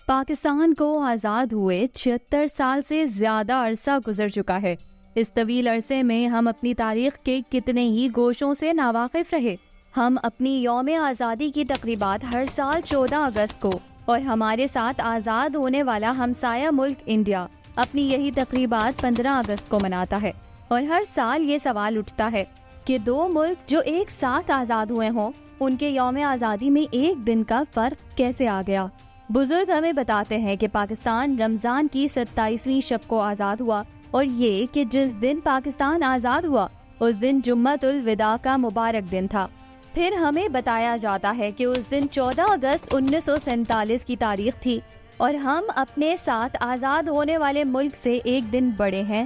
پاکستان کو آزاد ہوئے 76 سال سے زیادہ عرصہ گزر چکا ہے۔ اس طویل عرصے میں ہم اپنی تاریخ کے کتنے ہی گوشوں سے ناواقف رہے۔ ہم اپنی یوم آزادی کی تقریبات ہر سال 14 اگست کو اور ہمارے ساتھ آزاد ہونے والا ہمسایہ ملک انڈیا اپنی یہی تقریبات 15 اگست کو مناتا ہے، اور ہر سال یہ سوال اٹھتا ہے کہ دو ملک جو ایک ساتھ آزاد ہوئے ہوں، ان کے یوم آزادی میں ایک دن کا فرق کیسے آ گیا؟ بزرگ ہمیں بتاتے ہیں کہ پاکستان رمضان کی 27ویں شب کو آزاد ہوا، اور یہ کہ جس دن پاکستان آزاد ہوا اس دن جمعۃ الوداع کا مبارک دن تھا۔ پھر ہمیں بتایا جاتا ہے کہ اس دن 14 اگست 1947 کی تاریخ تھی، اور ہم اپنے ساتھ آزاد ہونے والے ملک سے ایک دن بڑے ہیں۔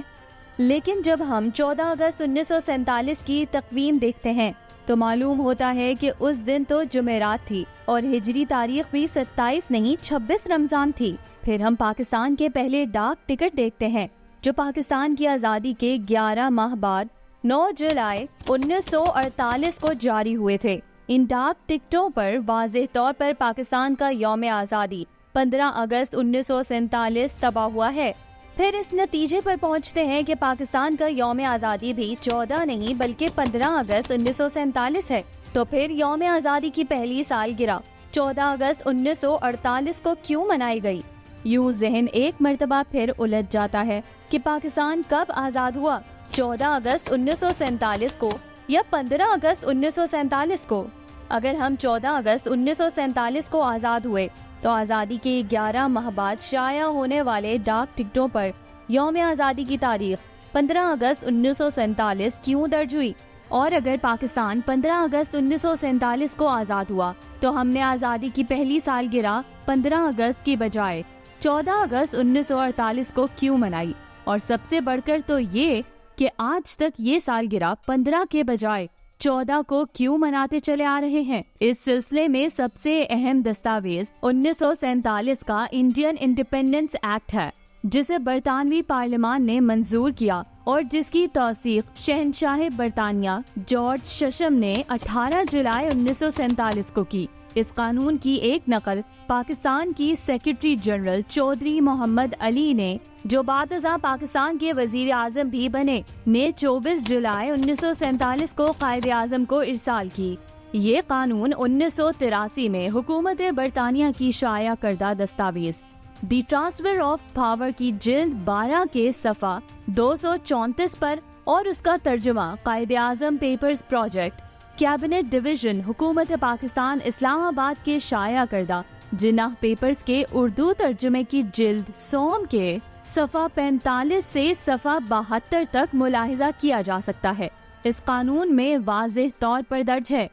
لیکن جب ہم 14 اگست 1947 کی تقویم دیکھتے ہیں تو معلوم ہوتا ہے کہ اس دن تو جمعرات تھی، اور ہجری تاریخ بھی 27 نہیں 26 رمضان تھی۔ پھر ہم پاکستان کے پہلے ڈاک ٹکٹ دیکھتے ہیں جو پاکستان کی آزادی کے 11 ماہ بعد 9 جولائی 1948 کو جاری ہوئے تھے۔ ان ڈاک ٹکٹوں پر واضح طور پر پاکستان کا یوم آزادی 15 اگست 1947 طبع ہوا ہے۔ پھر اس نتیجے پر پہنچتے ہیں کہ پاکستان کا یوم آزادی بھی 14 نہیں بلکہ 15 اگست 1947 ہے۔ تو پھر یوم آزادی کی پہلی سالگرہ 14 اگست 1948 کو کیوں منائی گئی؟ یوں ذہن ایک مرتبہ پھر الجھ جاتا ہے کہ پاکستان کب آزاد ہوا، 14 اگست 1947 کو یا 15 اگست 1947 کو؟ اگر ہم 14 اگست 1947 کو آزاد ہوئے تو آزادی کے 11 ماہ بعد شائع ہونے والے ڈاک ٹکٹوں پر یوم آزادی کی تاریخ 15 اگست 1947 کیوں درج ہوئی؟ اور اگر پاکستان 15 اگست 1947 کو آزاد ہوا تو ہم نے آزادی کی پہلی سالگرہ 15 اگست کی بجائے 14 اگست 1948 کو کیوں منائی؟ اور سب سے بڑھ کر تو یہ کہ آج تک یہ سالگرہ 15 کے بجائے 14 کو کیوں مناتے چلے آ رہے ہیں؟ اس سلسلے میں سب سے اہم دستاویز 1947 کا انڈین انڈیپینڈنس ایکٹ ہے، جسے برطانوی پارلیمان نے منظور کیا اور جس کی توثیق شہنشاہ برطانیہ جارج ششم نے 18 جولائی 1947 کو کی۔ اس قانون کی ایک نقل پاکستان کی سیکرٹری جنرل چودھری محمد علی نے، جو بعد ازاں پاکستان کے وزیر اعظم بھی بنے، نے 24 جولائی 1947 کو قائد اعظم کو ارسال کی۔ یہ قانون 1983 میں حکومت برطانیہ کی شائع کردہ دستاویز دی ٹرانسفر آف پاور کی جلد 12 کے صفحہ 234 پر اور اس کا ترجمہ Quaid Azam papers project cabinet division حکومت پاکستان اسلام آباد کے شائع کردہ جناح پیپرز کے اردو ترجمے کی جلد سوم کے صفحہ 45 سے صفحہ 72 تک ملاحظہ کیا جا سکتا ہے۔ اس قانون میں واضح طور پر درج ہے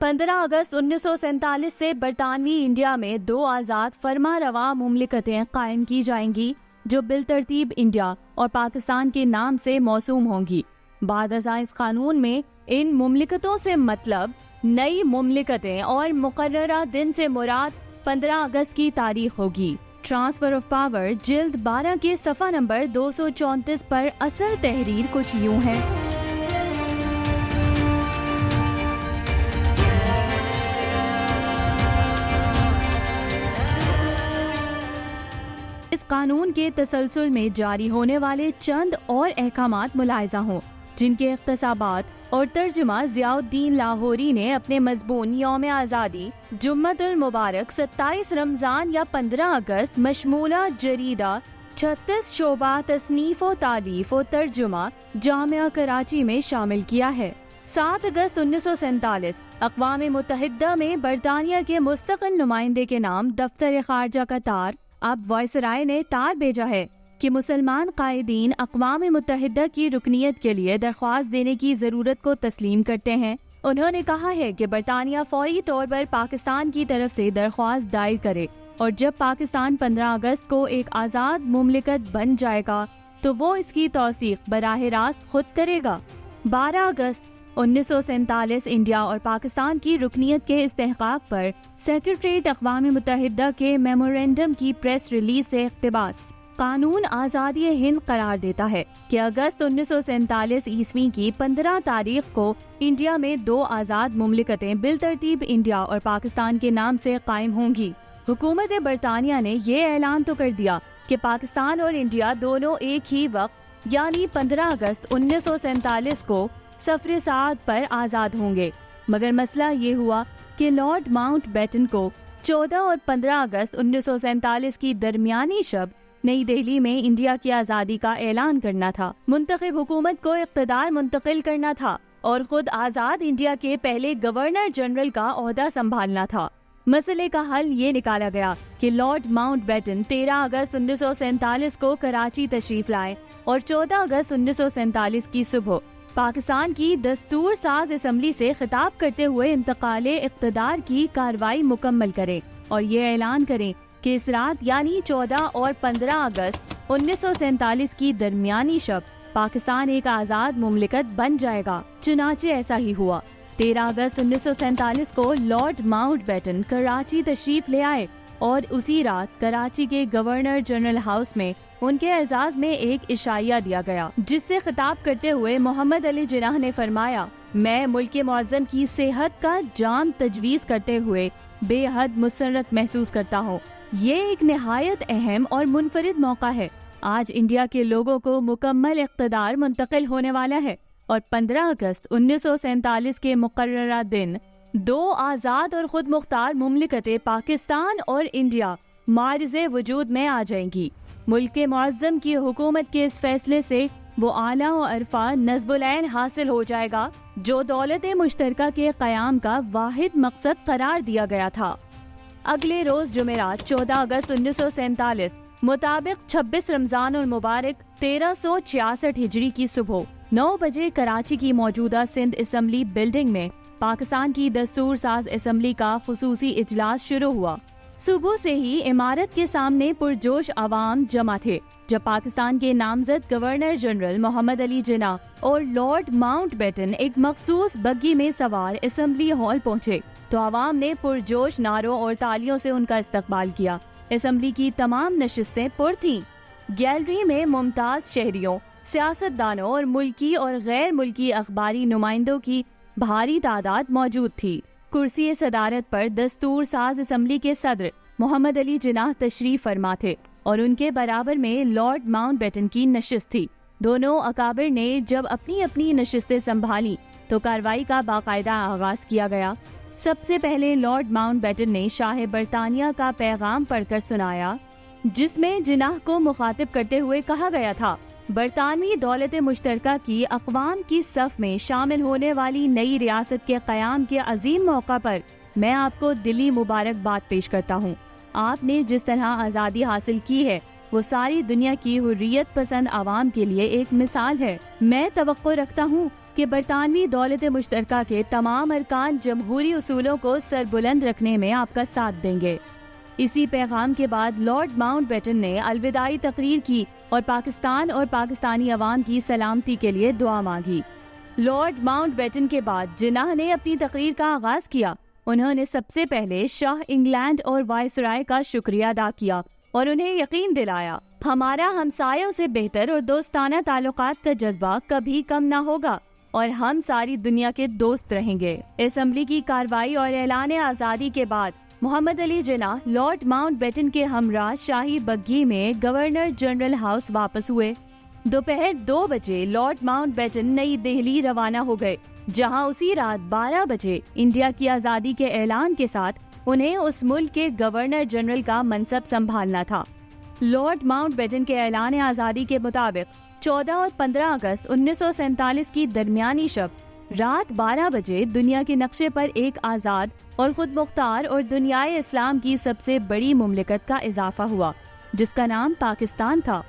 15 اگست 1947 سے برطانوی انڈیا میں 2 آزاد فرما روا مملکتیں قائم کی جائیں گی جو بالترتیب انڈیا اور پاکستان کے نام سے موسوم ہوں گی۔ بعد ازاں اس قانون میں ان مملکتوں سے مطلب نئی مملکتیں اور مقررہ دن سے مراد 15 اگست کی تاریخ ہوگی۔ ٹرانسفر آف پاور جلد 12 کے صفحہ نمبر 234 پر اصل تحریر کچھ یوں ہے۔ اس قانون کے تسلسل میں جاری ہونے والے چند اور احکامات ملاحظہ ہوں، جن کے اقتصابات اور ترجمہ ضیاء الدین لاہوری نے اپنے مضمون یوم آزادی جمعۃ المبارک 27 رمضان یا 15 اگست مشمولہ جریدہ 36 شعبہ تصنیف و تالیف و ترجمہ جامعہ کراچی میں شامل کیا ہے۔ 7 اگست 1947 اقوام متحدہ میں برطانیہ کے مستقل نمائندے کے نام دفتر خارجہ کا تار اب وائسرائے نے تار بھیجا ہے کہ مسلمان قائدین اقوام متحدہ کی رکنیت کے لیے درخواست دینے کی ضرورت کو تسلیم کرتے ہیں۔ انہوں نے کہا ہے کہ برطانیہ فوری طور پر پاکستان کی طرف سے درخواست دائر کرے، اور جب پاکستان 15 اگست کو ایک آزاد مملکت بن جائے گا تو وہ اس کی توثیق براہ راست خود کرے گا۔ 12 اگست 1947 انڈیا اور پاکستان کی رکنیت کے استحقاق پر سیکرٹریٹ اقوام متحدہ کے میمورنڈم کی پریس ریلیز سے اقتباس۔ قانون آزادی ہند قرار دیتا ہے کہ اگست 1947 عیسوی کی 15 تاریخ کو انڈیا میں 2 آزاد مملکتیں بالترتیب انڈیا اور پاکستان کے نام سے قائم ہوں گی۔ حکومت برطانیہ نے یہ اعلان تو کر دیا کہ پاکستان اور انڈیا دونوں ایک ہی وقت یعنی 15 اگست 1947 کو سفر سعادت پر آزاد ہوں گے، مگر مسئلہ یہ ہوا کہ لارڈ ماؤنٹ بیٹن کو 14 اور 15 اگست 1947 کی درمیانی شب نئی دہلی میں انڈیا کی آزادی کا اعلان کرنا تھا، منتخب حکومت کو اقتدار منتقل کرنا تھا اور خود آزاد انڈیا کے پہلے گورنر جنرل کا عہدہ سنبھالنا تھا۔ مسئلے کا حل یہ نکالا گیا کہ لارڈ ماؤنٹ بیٹن 13 اگست 1947 کو کراچی تشریف لائے اور 14 اگست 1947 کی صبح پاکستان کی دستور ساز اسمبلی سے خطاب کرتے ہوئے انتقال اقتدار کی کارروائی مکمل کریں اور یہ اعلان کریں کہ اس رات یعنی 14 اور 15 اگست 1947 کی درمیانی شب پاکستان ایک آزاد مملکت بن جائے گا۔ چنانچہ ایسا ہی ہوا۔ 13 اگست 1947 کو لارڈ ماؤنٹ بیٹن کراچی تشریف لے آئے اور اسی رات کراچی کے گورنر جنرل ہاؤس میں ان کے اعزاز میں ایک عشائیہ دیا گیا، جس سے خطاب کرتے ہوئے محمد علی جناح نے فرمایا، میں ملک معظم کی صحت کا جام تجویز کرتے ہوئے بے حد مسرت محسوس کرتا ہوں۔ یہ ایک نہایت اہم اور منفرد موقع ہے۔ آج انڈیا کے لوگوں کو مکمل اقتدار منتقل ہونے والا ہے اور 15 اگست 1947 کے مقررہ دن دو آزاد اور خود مختار مملکتیں پاکستان اور انڈیا معرض وجود میں آ جائیں گی۔ ملک معظم کی حکومت کے اس فیصلے سے وہ اعلیٰ و عرفہ نصب العین حاصل ہو جائے گا جو دولت مشترکہ کے قیام کا واحد مقصد قرار دیا گیا تھا۔ اگلے روز جمعرات 14 اگست 1947 مطابق 26 رمضان المبارک 1366 ہجری کی صبح 9 بجے کراچی کی موجودہ سندھ اسمبلی بلڈنگ میں پاکستان کی دستور ساز اسمبلی کا خصوصی اجلاس شروع ہوا۔ صبح سے ہی عمارت کے سامنے پرجوش عوام جمع تھے۔ جب پاکستان کے نامزد گورنر جنرل محمد علی جناح اور لارڈ ماؤنٹ بیٹن ایک مخصوص بگی میں سوار اسمبلی ہال پہنچے تو عوام نے پرجوش نعروں اور تالیوں سے ان کا استقبال کیا۔ اسمبلی کی تمام نشستیں پر تھیں۔ گیلری میں ممتاز شہریوں، سیاستدانوں اور ملکی اور غیر ملکی اخباری نمائندوں کی بھاری تعداد موجود تھی۔ کرسی صدارت پر دستور ساز اسمبلی کے صدر محمد علی جناح تشریف فرما تھے اور ان کے برابر میں لارڈ ماؤنٹ بیٹن کی نشست تھی۔ دونوں اکابر نے جب اپنی اپنی نشستیں سنبھالی تو کارروائی کا باقاعدہ آغاز کیا گیا۔ سب سے پہلے لارڈ ماؤنٹ بیٹن نے شاہ برطانیہ کا پیغام پڑھ کر سنایا، جس میں جناح کو مخاطب کرتے ہوئے کہا گیا تھا، برطانوی دولت مشترکہ کی اقوام کی صف میں شامل ہونے والی نئی ریاست کے قیام کے عظیم موقع پر میں آپ کو دلی مبارکباد پیش کرتا ہوں۔ آپ نے جس طرح آزادی حاصل کی ہے وہ ساری دنیا کی حریت پسند عوام کے لیے ایک مثال ہے۔ میں توقع رکھتا ہوں کہ برطانوی دولت مشترکہ کے تمام ارکان جمہوری اصولوں کو سربلند رکھنے میں آپ کا ساتھ دیں گے۔ اسی پیغام کے بعد لارڈ ماؤنٹ بیٹن نے الوداعی تقریر کی اور پاکستان اور پاکستانی عوام کی سلامتی کے لیے دعا مانگی۔ لارڈ ماؤنٹ بیٹن کے بعد جناح نے اپنی تقریر کا آغاز کیا۔ انہوں نے سب سے پہلے شاہ انگلینڈ اور وائسرائے کا شکریہ ادا کیا اور انہیں یقین دلایا، ہمارا ہمسایوں سے بہتر اور دوستانہ تعلقات کا جذبہ کبھی کم نہ ہوگا اور ہم ساری دنیا کے دوست رہیں گے۔ اسمبلی کی کارروائی اور اعلان آزادی کے بعد محمد Ali Jinnah lord Mount beaten کے ہمراہ شاہی بگھی میں گورنر جنرل ہاؤس واپس ہوئے۔ دوپہر 2 بجے لارڈ ماؤنٹ بیٹن نئی دہلی روانہ ہو گئے، جہاں اسی رات 12 بجے انڈیا کی آزادی کے اعلان کے ساتھ انہیں اس ملک کے گورنر جنرل کا منصب سنبھالنا تھا۔ لارڈ ماؤنٹ بیٹن کے اعلان آزادی کے مطابق 14 اور 15 اگست 1947 کی درمیانی شب رات 12 بجے دنیا کے نقشے پر ایک آزاد اور خود مختار اور دنیائے اسلام کی سب سے بڑی مملکت کا اضافہ ہوا، جس کا نام پاکستان تھا۔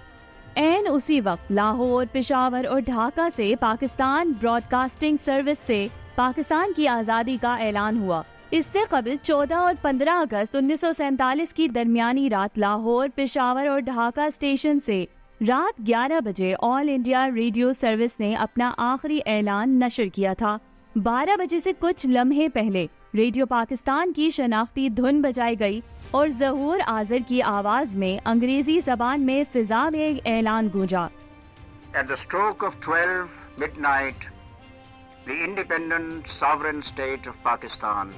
عین اسی وقت لاہور، پشاور اور ڈھاکہ سے پاکستان براڈ کاسٹنگ سروس سے پاکستان کی آزادی کا اعلان ہوا۔ اس سے قبل 14 اور 15 اگست 1947 کی درمیانی رات لاہور، پشاور اور ڈھاکہ اسٹیشن سے رات 11 بجے آل انڈیا ریڈیو سروس نے اپنا آخری اعلان نشر کیا تھا۔ 12 بجے سے کچھ لمحے پہلے ریڈیو پاکستان کی شناختی دھن بجائی گئی اور ظہور آذر کی آواز میں انگریزی زبان میں فضا میں ایک اعلان گونجا۔ At the stroke of 12 midnight, the independent sovereign state of Pakistan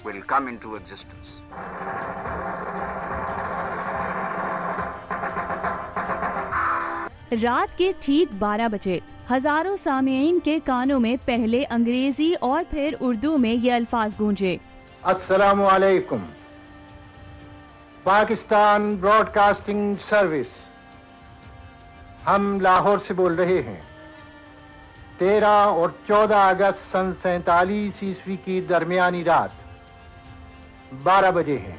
will come into existence. رات کے ٹھیک 12 بجے ہزاروں سامعین کے کانوں میں پہلے انگریزی اور پھر اردو میں یہ الفاظ گونجے: السلام علیکم. پاکستان براڈ کاسٹنگ سروس، ہم لاہور سے بول رہے ہیں. 13 اور 14 اگست سن 47 عیسوی کی درمیانی رات 12 بجے ہیں.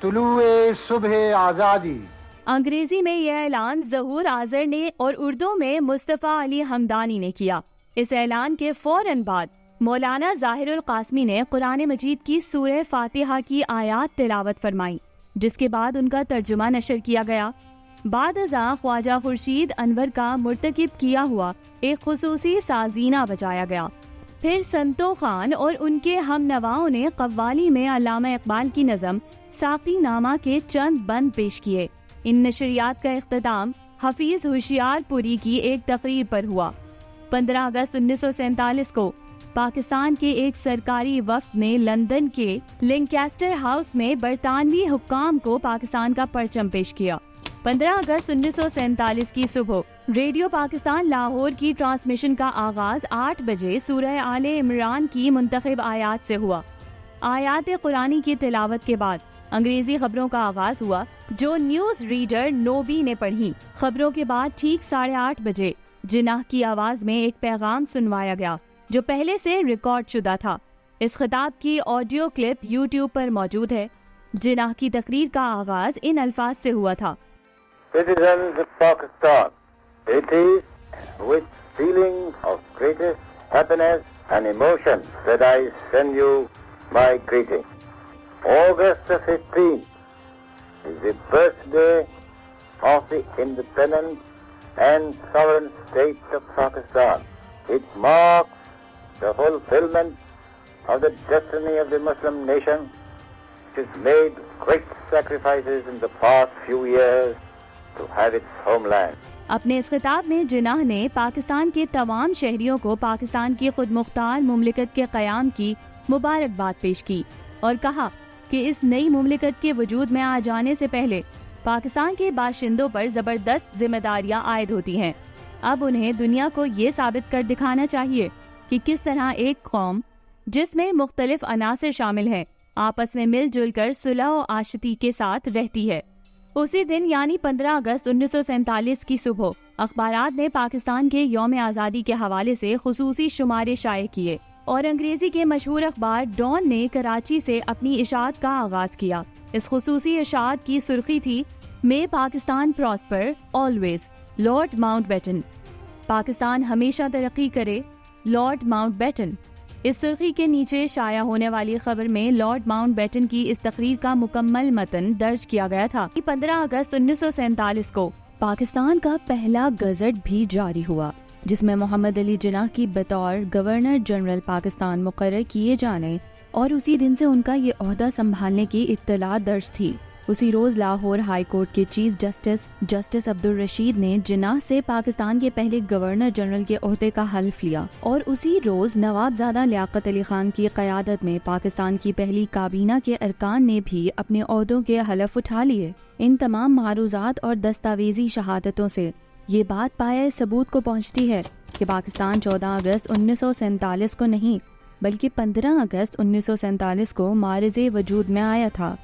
طلوع صبح آزادی. انگریزی میں یہ اعلان ظہور آذر نے اور اردو میں مصطفیٰ علی حمدانی نے کیا. اس اعلان کے فوراً بعد مولانا ظاہر القاسمی نے قرآن مجید کی سورہ فاتحہ کی آیات تلاوت فرمائی، جس کے بعد ان کا ترجمہ نشر کیا گیا. بعد ازاں خواجہ خورشید انور کا مرتکب کیا ہوا ایک خصوصی سازینہ بجایا گیا. پھر سنتو خان اور ان کے ہم نواؤں نے قوالی میں علامہ اقبال کی نظم ساقی نامہ کے چند بند پیش کیے. ان نشریات کا اختتام حفیظ ہوشیار پوری کی ایک تقریر پر ہوا. 15 اگست 1947 کو پاکستان کے ایک سرکاری وفد نے لندن کے لنکیسٹر ہاؤس میں برطانوی حکام کو پاکستان کا پرچم پیش کیا. 15 اگست 1947 کی صبح ریڈیو پاکستان لاہور کی ٹرانسمیشن کا آغاز 8 بجے سورہ آل عمران کی منتخب آیات سے ہوا. آیات قرآنی کی تلاوت کے بعد انگریزی خبروں کا آغاز ہوا، جو نیوز ریڈر نوبی نے پڑھی. خبروں کے بعد ٹھیک 8:30 بجے جناح کی آواز میں ایک پیغام سنوایا گیا جو پہلے سے ریکارڈ شدہ تھا. اس خطاب کی آڈیو کلپ یوٹیوب پر موجود ہے. جناح کی تقریر کا آغاز ان الفاظ سے ہوا تھا: Citizens of Pakistan, it is with feelings of greatest happiness and emotion that I send you my greeting. August 15th is the birthday of the independent and sovereign state of Pakistan. It marks the fulfillment of the destiny of the Muslim nation, which has made great sacrifices in the past few years to have its homeland. اپنے اس خطاب میں جناح نے پاکستان کے تمام شہریوں کو پاکستان کی خود مختار مملکت کے قیام کی مبارکباد پیش کی اور کہا کہ اس نئی مملکت کے وجود میں آ جانے سے پہلے پاکستان کے باشندوں پر زبردست ذمہ داریاں عائد ہوتی ہیں. اب انہیں دنیا کو یہ ثابت کر دکھانا چاہیے کہ کس طرح ایک قوم جس میں مختلف عناصر شامل ہیں آپس میں مل جل کر صلح و آشتی کے ساتھ رہتی ہے. اسی دن یعنی 15 اگست 1947 کی صبح اخبارات نے پاکستان کے یوم آزادی کے حوالے سے خصوصی شمارے شائع کیے اور انگریزی کے مشہور اخبار ڈان نے کراچی سے اپنی اشاعت کا آغاز کیا. اس خصوصی اشاعت کی سرخی تھی: میں Pakistan prosper always, Lord Mountbatten. Pakistan ہمیشہ ترقی کرے، لارڈ ماؤنٹ بیٹن. اس سرخی کے نیچے شائع ہونے والی خبر میں لارڈ ماؤنٹ بیٹن کی اس تقریر کا مکمل متن درج کیا گیا تھا. 15 اگست 1947 کو پاکستان کا پہلا گزٹ بھی جاری ہوا، جس میں محمد علی جناح کی بطور گورنر جنرل پاکستان مقرر کیے جانے اور اسی دن سے ان کا یہ عہدہ سنبھالنے کی اطلاع درج تھی. اسی روز لاہور ہائی کورٹ کے چیف جسٹس عبدالرشید نے جناح سے پاکستان کے پہلے گورنر جنرل کے عہدے کا حلف لیا اور اسی روز نوابزادہ لیاقت علی خان کی قیادت میں پاکستان کی پہلی کابینہ کے ارکان نے بھی اپنے عہدوں کے حلف اٹھا لیے. ان تمام معروضات اور دستاویزی شہادتوں سے یہ بات پایہ ثبوت کو پہنچتی ہے کہ پاکستان 14 اگست 1947 کو نہیں بلکہ 15 اگست 1947 کو معرض وجود میں آیا تھا.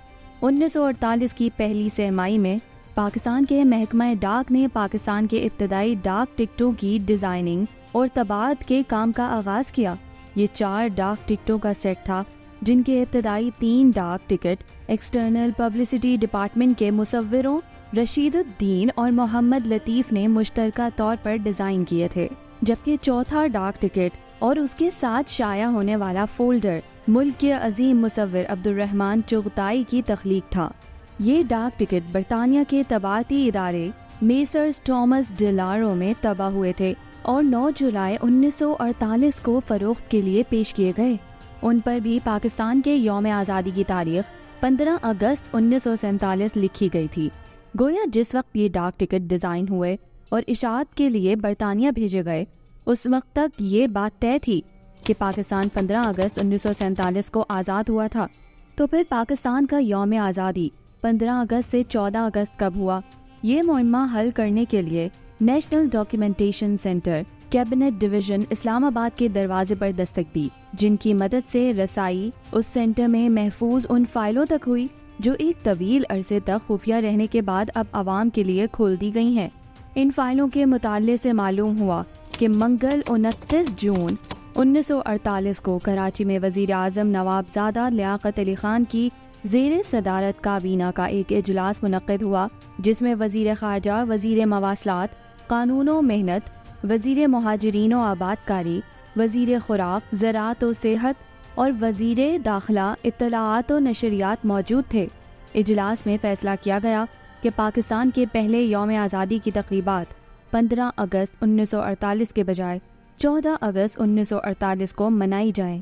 1948 کی پہلی سہ مائی میں پاکستان کے محکمہ ڈاک نے پاکستان کے ابتدائی ڈاک ٹکٹوں کی ڈیزائننگ اور طباعت کے کام کا آغاز کیا. یہ 4 ڈاک ٹکٹوں کا سیٹ تھا، جن کے ابتدائی 3 ڈاک ٹکٹ ایکسٹرنل پبلسٹی ڈپارٹمنٹ کے مصوروں رشید الدین اور محمد لطیف نے مشترکہ طور پر ڈیزائن کیے تھے، جبکہ چوتھا ڈاک ٹکٹ اور اس کے ساتھ شائع ہونے والا فولڈر ملک کے عظیم مصور عبدالرحمن چغتائی کی تخلیق تھا. یہ ڈاک ٹکٹ برطانیہ کے طباعتی ادارے میسرز تھامس ڈیلارو میں طبع ہوئے تھے اور 9 جولائی 1948 کو فروخت کے لیے پیش کیے گئے. ان پر بھی پاکستان کے یوم آزادی کی تاریخ 15 اگست 1947 لکھی گئی تھی. گویا جس وقت یہ ڈاک ٹکٹ ڈیزائن ہوئے اور اشاعت کے لیے برطانیہ بھیجے گئے، اس وقت تک یہ بات طے تھی کہ پاکستان 15 اگست 1947 کو آزاد ہوا تھا. تو پھر پاکستان کا یوم آزادی 15 اگست سے 14 اگست کب ہوا؟ یہ معمہ حل کرنے کے لیے national documentation centre cabinet division Islamabad کے دروازے پر دستک دی، جن کی مدد سے رسائی اس سینٹر میں محفوظ ان فائلوں تک ہوئی جو ایک طویل عرصے تک خفیہ رہنے کے بعد اب عوام کے لیے کھول دی گئی ہیں۔ ان فائلوں کے مطالعے سے معلوم ہوا کہ منگل 29 جون 1948 کو کراچی میں وزیر اعظم نواب زادہ لیاقت علی خان کی زیر صدارت کابینہ کا ایک اجلاس منعقد ہوا، جس میں وزیر خارجہ، وزیر مواصلات، قانون و محنت، وزیر مہاجرین و آبادکاری، وزیر خوراک، زراعت و صحت اور وزیر داخلہ اطلاعات و نشریات موجود تھے۔ اجلاس میں فیصلہ کیا گیا کہ پاکستان کے پہلے یوم آزادی کی تقریبات 15 اگست 1948 کے بجائے 14 اگست 1948 کو منائی جائیں۔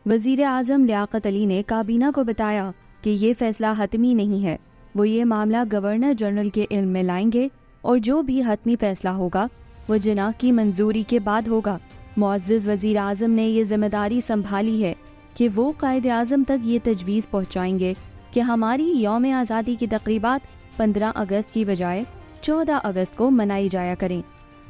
وزیر اعظم لیاقت علی نے کابینہ کو بتایا کہ یہ فیصلہ حتمی نہیں ہے، وہ یہ معاملہ گورنر جنرل کے علم میں لائیں گے اور جو بھی حتمی فیصلہ ہوگا وہ جناح کی منظوری کے بعد ہوگا۔ معزز وزیر اعظم نے یہ ذمہ داری سنبھالی ہے کہ وہ قائد اعظم تک یہ تجویز پہنچائیں گے کہ ہماری یوم آزادی کی تقریبات 15 اگست کی بجائے 14 اگست کو منائی جایا کریں۔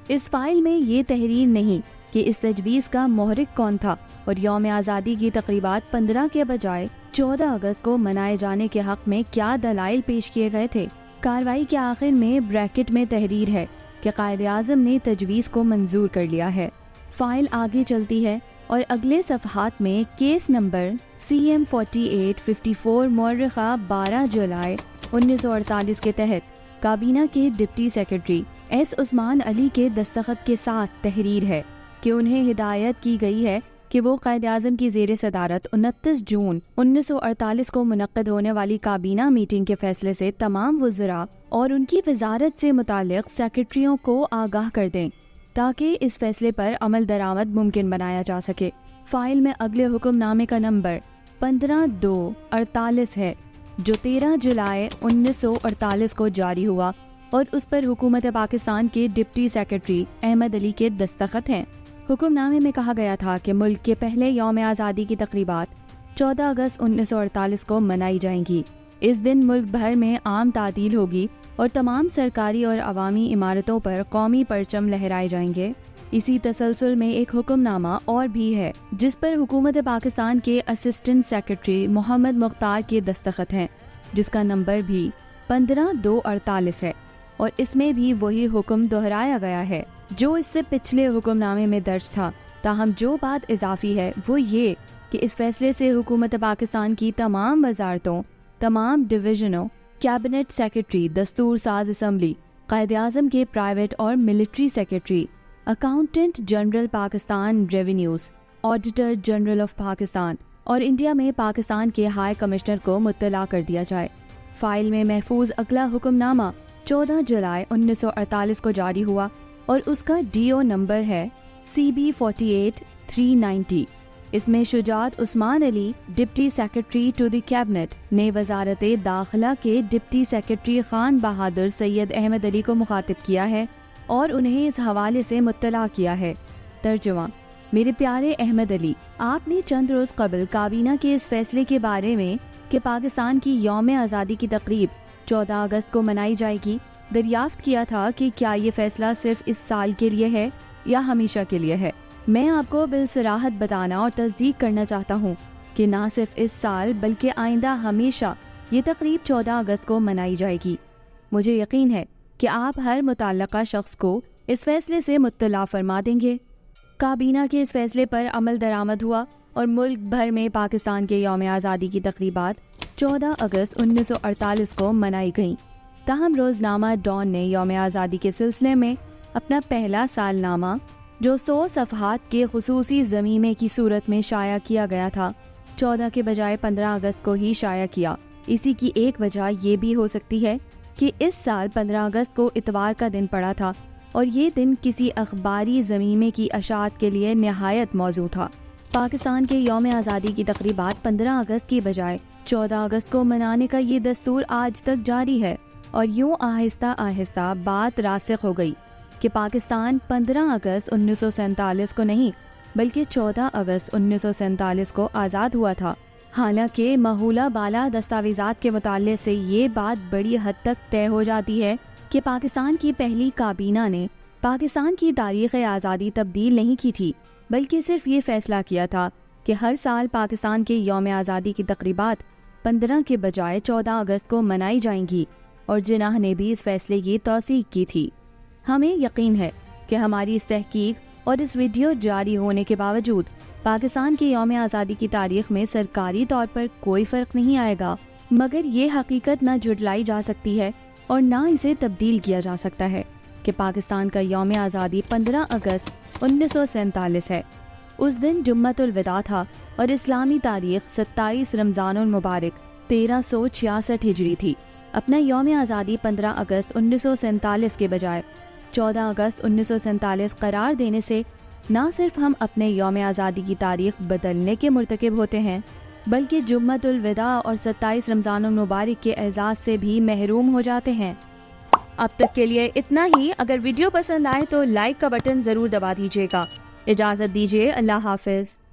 اس فائل میں یہ تحریر نہیں کہ اس تجویز کا محرک کون تھا اور یوم آزادی کی تقریبات 15 کے بجائے 14 اگست کو منائے جانے کے حق میں کیا دلائل پیش کیے گئے تھے۔ کارروائی کے آخر میں بریکٹ میں تحریر ہے کہ قائد اعظم نے تجویز کو منظور کر لیا ہے۔ فائل آگے چلتی ہے اور اگلے صفحات میں کیس نمبر CM 4854 مورخہ 12 جولائی 1948 کے تحت کابینہ کے ڈپٹی سیکرٹری S عثمان علی کے دستخط کے ساتھ تحریر ہے کہ انہیں ہدایت کی گئی ہے کہ وہ قائد اعظم کی زیر صدارت 29 جون 1948 کو منعقد ہونے والی کابینہ میٹنگ کے فیصلے سے تمام وزراء اور ان کی وزارت سے متعلق سیکرٹریوں کو آگاہ کر دیں تاکہ اس فیصلے پر عمل درآمد ممکن بنایا جا سکے۔ فائل میں اگلے حکم نامے کا نمبر 15/2/48 ہے جو 13 جولائی 1948 کو جاری ہوا اور اس پر حکومت پاکستان کے ڈپٹی سیکرٹری احمد علی کے دستخط ہیں۔ حکم نامے میں کہا گیا تھا کہ ملک کے پہلے یوم آزادی کی تقریبات 14 اگست 1948 کو منائی جائیں گی۔ اس دن ملک بھر میں عام تعطیل ہوگی اور تمام سرکاری اور عوامی عمارتوں پر قومی پرچم لہرائے جائیں گے۔ اسی تسلسل میں ایک حکم نامہ اور بھی ہے جس پر حکومت پاکستان کے اسسٹنٹ سیکرٹری محمد مختار کے دستخط ہیں، جس کا نمبر بھی 15/2/48 ہے اور اس میں بھی وہی حکم دہرایا گیا ہے جو اس سے پچھلے حکم نامے میں درج تھا۔ تاہم جو بات اضافی ہے وہ یہ کہ اس فیصلے سے حکومت پاکستان کی تمام وزارتوں، تمام ڈویژنوں، کیبنٹ سیکرٹری، دستور ساز اسمبلی، قائد اعظم کے پرائیویٹ اور military secretary, accountant general Pakistan revenues, auditor general of Pakistan اور انڈیا میں پاکستان کے ہائی کمشنر کو مطلع کر دیا جائے۔ فائل میں محفوظ اگلا حکم نامہ 14 جولائی 1948 کو جاری ہوا اور اس کا DO نمبر ہے CB 48-390۔ اس میں Shujaat Usman Ali, deputy secretary to the cabinet, نے وزارت داخلہ کے ڈپٹی سیکرٹری خان بہادر سید احمد علی کو مخاطب کیا ہے اور انہیں اس حوالے سے مطلع کیا ہے۔ ترجمہ: میرے پیارے احمد علی، آپ نے چند روز قبل کابینہ کے اس فیصلے کے بارے میں کہ پاکستان کی یوم آزادی کی تقریب 14 اگست کو منائی جائے گی دریافت کیا تھا کہ کیا یہ فیصلہ صرف اس سال کے لیے ہے یا ہمیشہ کے لیے ہے۔ میں آپ کو بالصراحت بتانا اور تصدیق کرنا چاہتا ہوں کہ نہ صرف اس سال بلکہ آئندہ ہمیشہ یہ تقریب 14 اگست کو منائی جائے گی۔ مجھے یقین ہے کہ آپ ہر متعلقہ شخص کو اس فیصلے سے مطلع فرما دیں گے۔ کابینہ کے اس فیصلے پر عمل درآمد ہوا اور ملک بھر میں پاکستان کے یوم آزادی کی تقریبات 14 اگست 1948 کو منائی گئیں۔ تاہم روزنامہ ڈان نے یوم آزادی کے سلسلے میں اپنا پہلا سال نامہ جو 100 صفحات کے خصوصی ضمیمے کی صورت میں شائع کیا گیا تھا 14 کے بجائے 15 اگست کو ہی شائع کیا۔ اسی کی ایک وجہ یہ بھی ہو سکتی ہے کہ اس سال 15 اگست کو اتوار کا دن پڑا تھا اور یہ دن کسی اخباری ضمیمے کی اشاعت کے لیے نہایت موزوں تھا۔ پاکستان کے یوم آزادی کی تقریبات 15 اگست کی بجائے 14 اگست کو منانے کا یہ دستور آج تک جاری ہے اور یوں آہستہ آہستہ بات راسخ ہو گئی کہ پاکستان 15 اگست 1947 کو نہیں بلکہ 14 اگست 1947 کو آزاد ہوا تھا۔ حالانکہ مہولہ بالا دستاویزات کے مطالعے سے یہ بات بڑی حد تک طے ہو جاتی ہے کہ پاکستان کی پہلی کابینہ نے پاکستان کی تاریخ آزادی تبدیل نہیں کی تھی، بلکہ صرف یہ فیصلہ کیا تھا کہ ہر سال پاکستان کے یوم آزادی کی تقریبات 15 کے بجائے 14 اگست کو منائی جائیں گی، اور جناح نے بھی اس فیصلے کی توثیق کی تھی۔ ہمیں یقین ہے کہ ہماری اس تحقیق اور اس ویڈیو جاری ہونے کے باوجود پاکستان کے یوم آزادی کی تاریخ میں سرکاری طور پر کوئی فرق نہیں آئے گا، مگر یہ حقیقت نہ جھٹلائی جا سکتی ہے اور نہ اسے تبدیل کیا جا سکتا ہے کہ پاکستان کا یوم آزادی 15 اگست 1947 ہے۔ اس دن جمعۃ الوداع تھا اور اسلامی تاریخ 27 رمضان المبارک 1366 ہجری تھی۔ اپنا یوم آزادی 15 اگست 1947 کے بجائے 14 اگست 1947 قرار دینے سے نہ صرف ہم اپنے یوم آزادی کی تاریخ بدلنے کے مرتکب ہوتے ہیں، بلکہ جمعۃ الوداع اور 27 رمضان المبارک کے اعزاز سے بھی محروم ہو جاتے ہیں۔ اب تک کے لیے اتنا ہی۔ اگر ویڈیو پسند آئے تو لائک کا بٹن ضرور دبا دیجیے گا۔ اجازت دیجیے، اللہ حافظ۔